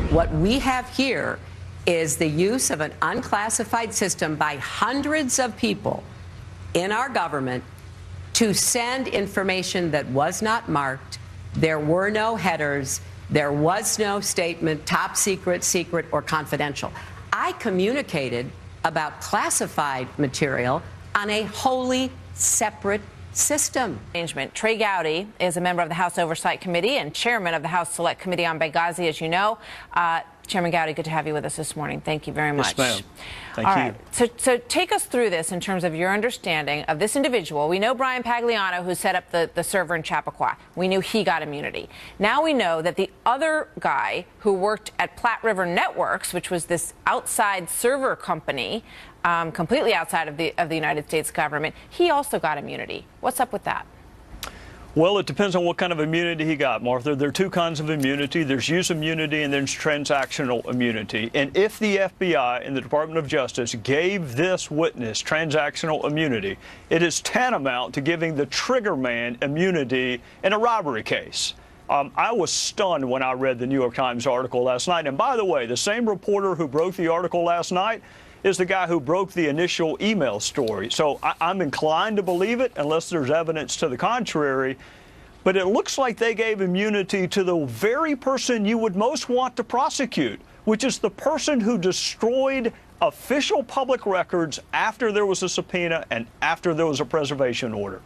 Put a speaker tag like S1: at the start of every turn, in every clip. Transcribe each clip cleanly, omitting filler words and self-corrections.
S1: What we have here is the use of an unclassified system by hundreds of people in our government to send information that was not marked. There were no headers. There was no statement, top secret, secret, or confidential. I communicated about classified material on a wholly separate system.
S2: Trey Gowdy is a member of the House Oversight Committee and chairman of the House Select Committee on Benghazi, as you know. Chairman Gowdy, good to have you with us this morning. Thank you very much.
S3: Yes, ma'am. Thank
S2: All
S3: you.
S2: Right. So take us through this in terms of your understanding of this individual. We know Brian Pagliano, who set up the server in Chappaqua. We knew he got immunity. Now we know that the other guy who worked at Platte River Networks, which was this outside server company, completely outside of the United States government, he also got immunity. What's up with that?
S3: Well, it depends on what kind of immunity he got, Martha. There are two kinds of immunity. There's use immunity and there's transactional immunity. And if the FBI and the Department of Justice gave this witness transactional immunity, it is tantamount to giving the trigger man immunity in a robbery case. I was stunned when I read the New York Times article last night. And by the way, the same reporter who broke the article last night is the guy who broke the initial email story. So I'm inclined to believe it unless there's evidence to the contrary. But it looks like they gave immunity to the very person you would most want to prosecute, which is the person who destroyed official public records after there was a subpoena and after there was a preservation order.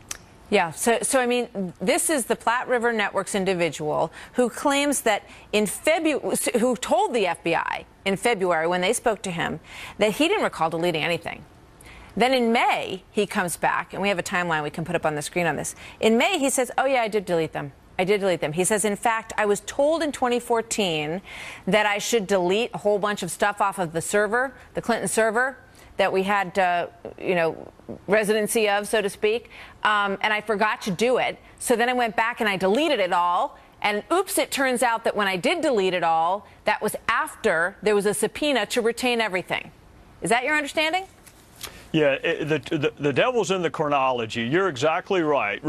S2: Yeah, so I mean, this is the Platte River Networks individual who claims that who told the FBI in February when they spoke to him that he didn't recall deleting anything. Then in May, he comes back, and we have a timeline we can put up on the screen on this. In May, he says, oh, yeah, I did delete them. I did delete them. He says, in fact, I was told in 2014 that I should delete a whole bunch of stuff off of the server, the Clinton server, that we had, residency of, so to speak, and I forgot to do it. So then I went back and I deleted it all. And oops, it turns out that when I did delete it all, that was after there was a subpoena to retain everything. Is that your understanding?
S3: Yeah, the devil's in the chronology. You're exactly right.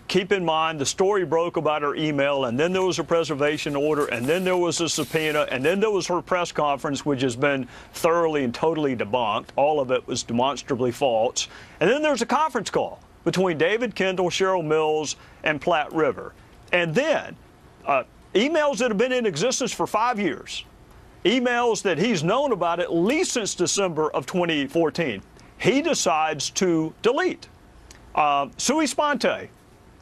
S3: Keep in mind, the story broke about her email, and then there was a preservation order, and then there was a subpoena, and then there was her press conference, which has been thoroughly and totally debunked. All of it was demonstrably false. And then there's a conference call between David Kendall, Cheryl Mills, and Platte River. And then emails that have been in existence for 5 years, emails that he's known about at least since December of 2014. He decides to delete sui sponte,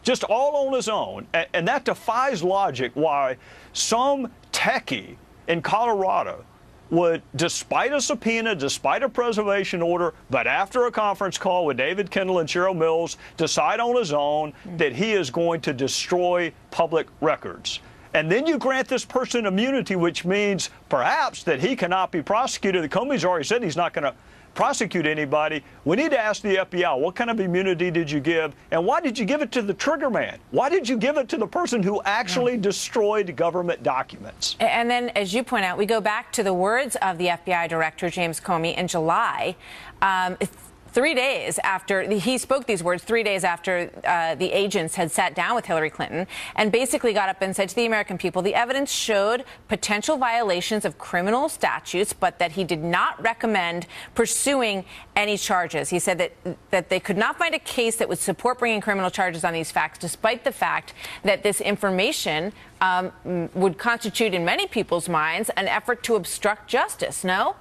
S3: just all on his own. And that defies logic why some techie in Colorado would, despite a subpoena, despite a preservation order, but after a conference call with David Kendall and Cheryl Mills, decide on his own that he is going to destroy public records. And then you grant this person immunity, which means perhaps that he cannot be prosecuted. The Comey's already said he's not going to prosecute anybody. We need to ask the FBI, what kind of immunity did you give, and why did you give it to the trigger man? Why did you give it to the person who actually destroyed government documents?
S2: And then, as you point out, we go back to the words of the FBI director, James Comey, in July. 3 days after he spoke these words, 3 days after the agents had sat down with Hillary Clinton and basically got up and said to the American people, the evidence showed potential violations of criminal statutes, but that he did not recommend pursuing any charges. He said that they could not find a case that would support bringing criminal charges on these facts, despite the fact that this information would constitute, in many people's minds, an effort to obstruct justice. No?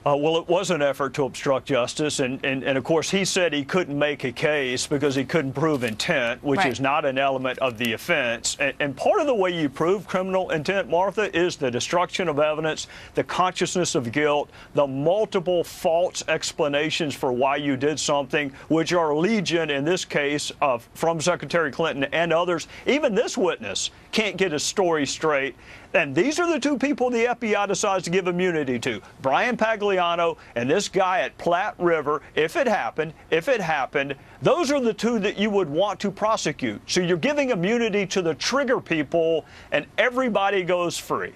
S3: Well, it was an effort to obstruct justice, and of course he said he couldn't make a case because he couldn't prove intent, which is not an element of the offense. And part of the way you prove criminal intent, Martha, is the destruction of evidence, the consciousness of guilt, the multiple false explanations for why you did something, which are legion in this case from Secretary Clinton and others. Even this witness can't get his story straight. And these are the two people the FBI decides to give immunity to, Brian Pagliano and this guy at Platte River. If it happened, those are the two that you would want to prosecute. So you're giving immunity to the trigger people, and everybody goes free.